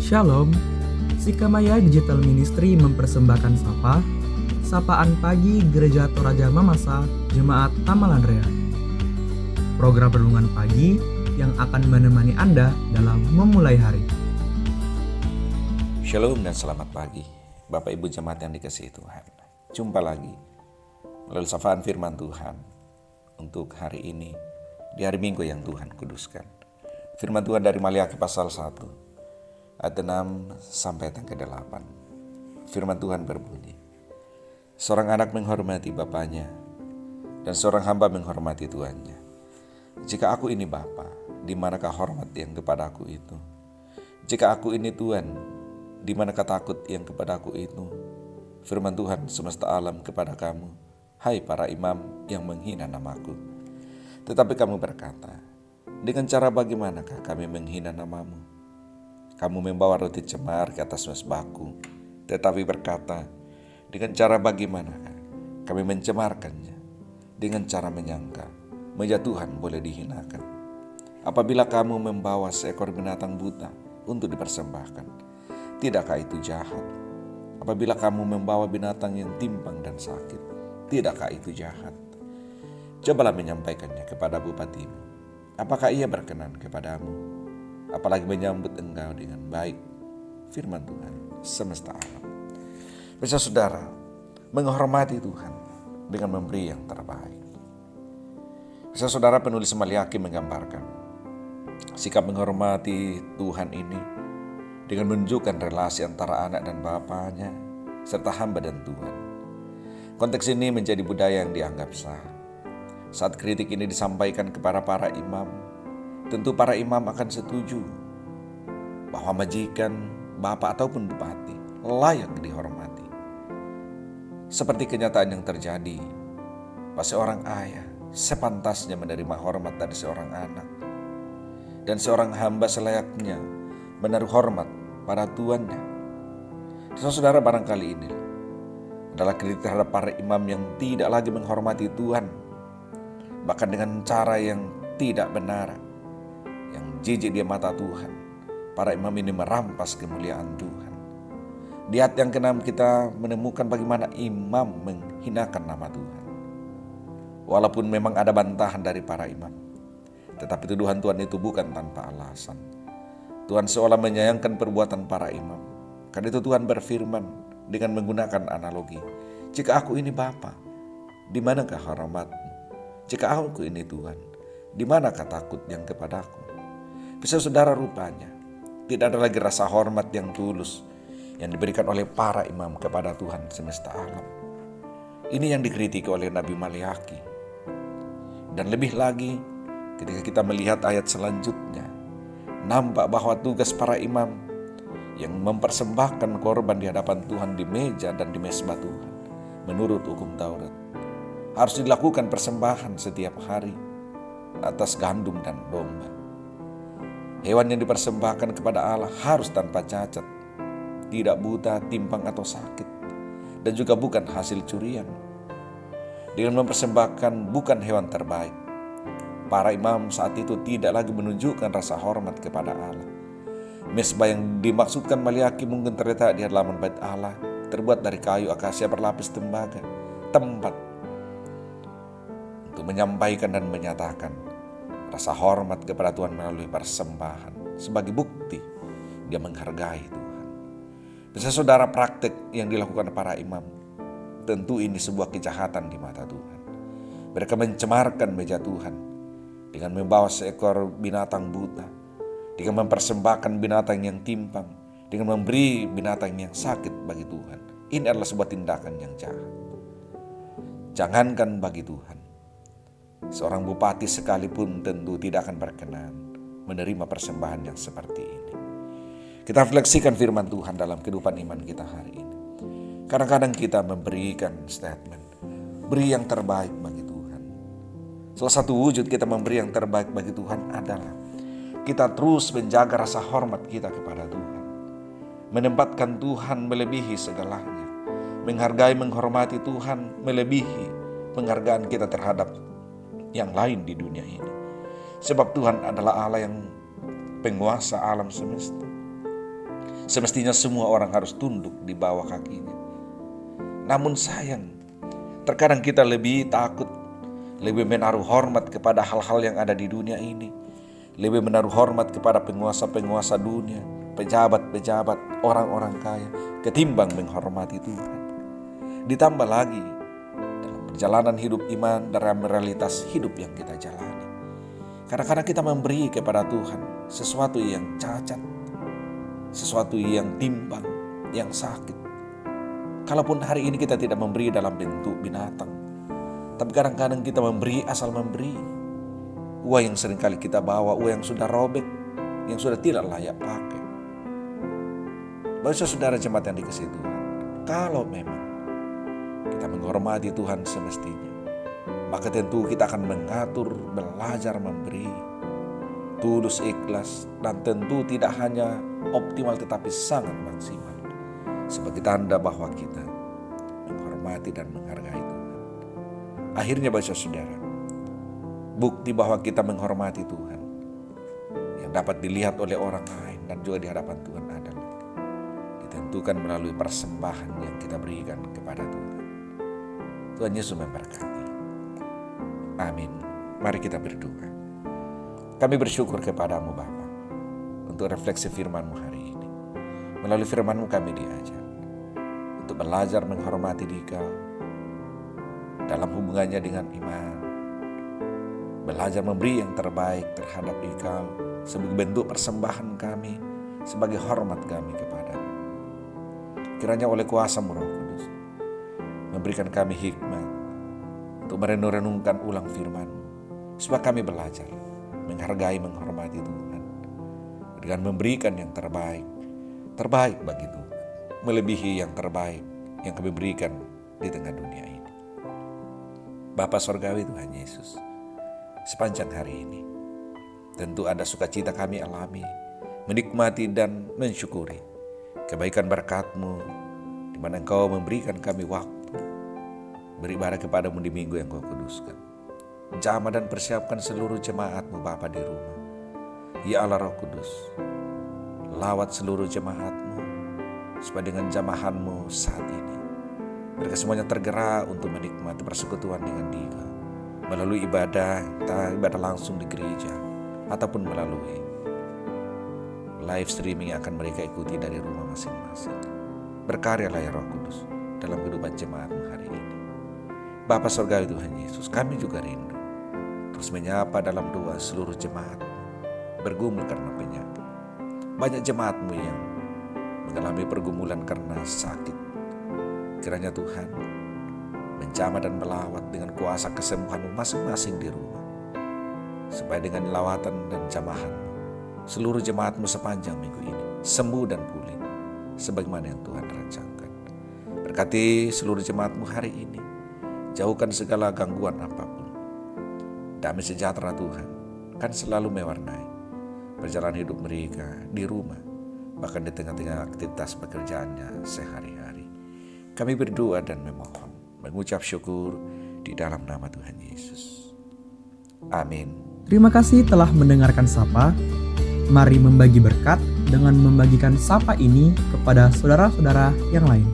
Shalom, Sikamaya Digital Ministry mempersembahkan Sapaan Pagi Gereja Toraja Mamasa Jemaat Tamalan Rea. Program renungan pagi yang akan menemani Anda dalam memulai hari. Shalom dan selamat pagi, Bapak Ibu Jemaat yang dikasihi Tuhan. Jumpa lagi melalui sapaan firman Tuhan untuk hari ini, di hari Minggu yang Tuhan kuduskan. Firman Tuhan dari Maliaki pasal 1. Ayat 6 sampai ayat ke-8. Firman Tuhan berbunyi, seorang anak menghormati bapaknya, dan seorang hamba menghormati tuannya. Jika aku ini bapa, di manakah hormat yang kepada aku itu? Jika aku ini tuan, di manakah takut yang kepada aku itu? Firman Tuhan semesta alam kepada kamu, hai para imam yang menghina namaku. Tetapi kamu berkata, dengan cara bagaimanakah kami menghina namamu? Kamu membawa roti cemar ke atas mezbahku, tetapi berkata, dengan cara bagaimanakah kami mencemarkannya? Dengan cara menyangka, meja Tuhan boleh dihinakan. Apabila kamu membawa seekor binatang buta untuk dipersembahkan, tidakkah itu jahat? Apabila kamu membawa binatang yang timpang dan sakit, tidakkah itu jahat? Cobalah menyampaikannya kepada bupatimu. Apakah ia berkenan kepadamu? Apalagi menyambut engkau dengan baik. Firman Tuhan semesta alam. Bisa saudara menghormati Tuhan dengan memberi yang terbaik. Bisa saudara penulis Maliaki menggambarkan sikap menghormati Tuhan ini dengan menunjukkan relasi antara anak dan bapaknya serta hamba dan Tuhan. Konteks ini menjadi budaya yang dianggap sah. Saat kritik ini disampaikan kepada para imam, tentu para imam akan setuju bahwa majikan, bapak ataupun bupati layak dihormati. Seperti kenyataan yang terjadi, bahwa seorang ayah sepantasnya menerima hormat dari seorang anak, dan seorang hamba selayaknya menaruh hormat pada tuannya. Saudara, barangkali ini adalah kritik terhadap para imam yang tidak lagi menghormati Tuhan, bahkan dengan cara yang tidak benar, yang jijik di mata Tuhan. Para imam ini merampas kemuliaan Tuhan. Di ayat yang ke-6 kita menemukan bagaimana imam menghinakan nama Tuhan. Walaupun memang ada bantahan dari para imam, tetapi tuduhan Tuhan itu bukan tanpa alasan. Tuhan seolah menyayangkan perbuatan para imam. Karena itu Tuhan berfirman dengan menggunakan analogi. Jika aku ini bapa, di manakah hormatmu? Jika aku ini Tuhan, di manakah takut yang kepadaku? Bisa saudara, rupanya tidak ada lagi rasa hormat yang tulus yang diberikan oleh para imam kepada Tuhan semesta alam. Ini yang dikritik oleh Nabi Maliaki. Dan lebih lagi, ketika kita melihat ayat selanjutnya, nampak bahwa tugas para imam yang mempersembahkan korban di hadapan Tuhan di meja dan di mezbah Tuhan, menurut hukum Taurat, harus dilakukan persembahan setiap hari atas gandum dan domba. Hewan yang dipersembahkan kepada Allah harus tanpa cacat, tidak buta, timpang atau sakit, dan juga bukan hasil curian. Dengan mempersembahkan bukan hewan terbaik, para imam saat itu tidak lagi menunjukkan rasa hormat kepada Allah. Mezbah yang dimaksudkan Maliaki mungkin terletak di halaman bait Allah, terbuat dari kayu akasia berlapis tembaga, tempat untuk menyampaikan dan menyatakan rasa hormat kepada Tuhan melalui persembahan sebagai bukti dia menghargai Tuhan. Bisa saudara, praktek yang dilakukan para imam, tentu ini sebuah kejahatan di mata Tuhan. Mereka mencemarkan meja Tuhan dengan membawa seekor binatang buta, dengan mempersembahkan binatang yang timpang, dengan memberi binatang yang sakit bagi Tuhan. Ini adalah sebuah tindakan yang jahat. Jangankan bagi Tuhan, seorang bupati sekalipun tentu tidak akan berkenan menerima persembahan yang seperti ini. Kita refleksikan firman Tuhan dalam kehidupan iman kita hari ini. Kadang-kadang kita memberikan statement, beri yang terbaik bagi Tuhan. Salah satu wujud kita memberi yang terbaik bagi Tuhan adalah kita terus menjaga rasa hormat kita kepada Tuhan. Menempatkan Tuhan melebihi segalanya. Menghargai, menghormati Tuhan melebihi penghargaan kita terhadap yang lain di dunia ini. Sebab Tuhan adalah Allah yang penguasa alam semesta. Semestinya semua orang harus tunduk di bawah kakinya. Namun sayang, terkadang kita lebih takut, lebih menaruh hormat kepada hal-hal yang ada di dunia ini, lebih menaruh hormat kepada penguasa-penguasa dunia, pejabat-pejabat, orang-orang kaya, ketimbang menghormati Tuhan. Ditambah lagi, dalam perjalanan hidup iman, dalam realitas hidup yang kita jalani, kadang-kadang kita memberi kepada Tuhan sesuatu yang cacat, sesuatu yang timpang, yang sakit. Kalaupun hari ini kita tidak memberi dalam bentuk binatang, tapi kadang-kadang kita memberi asal memberi. Uang yang seringkali kita bawa, uang yang sudah robek, yang sudah tidak layak pakai. Bapak saudara jemaat yang dikasihi Tuhan, kalau memang kita menghormati Tuhan semestinya, maka tentu kita akan mengatur, belajar memberi, tulus ikhlas, dan tentu tidak hanya optimal tetapi sangat maksimal, sebagai tanda bahwa kita menghormati dan menghargai Tuhan. Akhirnya Bapak saudara, bukti bahwa kita menghormati Tuhan yang dapat dilihat oleh orang lain dan juga di hadapan Tuhan adalah ditentukan melalui persembahan yang kita berikan kepada Tuhan. Tuhan Yesus memberkati. Amin. Mari kita berdoa. Kami bersyukur kepadamu Bapa untuk refleksi firman-Mu hari ini. Melalui firman-Mu kami diajar untuk belajar menghormati Dikau dalam hubungannya dengan iman. Belajar memberi yang terbaik terhadap Dikau sebagai bentuk persembahan kami, sebagai hormat kami kepadamu. Kiranya oleh kuasa-Mu Roh Kudus memberikan kami hikmat untuk merenung-renungkan ulang firman-Mu, supaya kami belajar menghargai, menghormati Tuhan dengan memberikan yang terbaik bagi Tuhan, melebihi yang terbaik yang kami berikan di tengah dunia ini. Bapa Sorgawi Tuhan Yesus, sepanjang hari ini tentu ada sukacita kami alami, menikmati dan mensyukuri kebaikan berkat-Mu, di mana Engkau memberikan kami waktu beribadah kepadamu di minggu yang Kau kuduskan. Jamah dan persiapkan seluruh jemaat-Mu Bapa di rumah. Ya Allah Roh Kudus, lawat seluruh jemaat-Mu, supaya dengan jamahan-Mu saat ini mereka semuanya tergerak untuk menikmati persekutuan dengan Dikau melalui ibadah, entah ibadah langsung di gereja ataupun melalui live streaming yang akan mereka ikuti dari rumah masing-masing. Berkaryalah ya Roh Kudus dalam kehidupan jemaat-Mu hari ini. Bapa Surgawi Tuhan Yesus, kami juga rindu terus menyapa dalam doa seluruh jemaat bergumul karena penyakit. Banyak jemaat-Mu yang mengalami pergumulan karena sakit. Kiranya Tuhan menjamah dan melawat dengan kuasa kesembuhan-Mu masing-masing di rumah, supaya dengan lawatan dan jamahan-Mu seluruh jemaat-Mu sepanjang minggu ini sembuh dan pulih sebagaimana yang Tuhan rancangkan. Berkati seluruh jemaat-Mu hari ini, jauhkan segala gangguan apapun. Damai sejahtera Tuhan kan selalu mewarnai perjalanan hidup mereka di rumah, bahkan di tengah-tengah aktivitas pekerjaannya sehari-hari. Kami berdoa dan memohon, mengucap syukur di dalam nama Tuhan Yesus. Amin. Terima kasih telah mendengarkan Sapa. Mari membagi berkat dengan membagikan Sapa ini kepada saudara-saudara yang lain.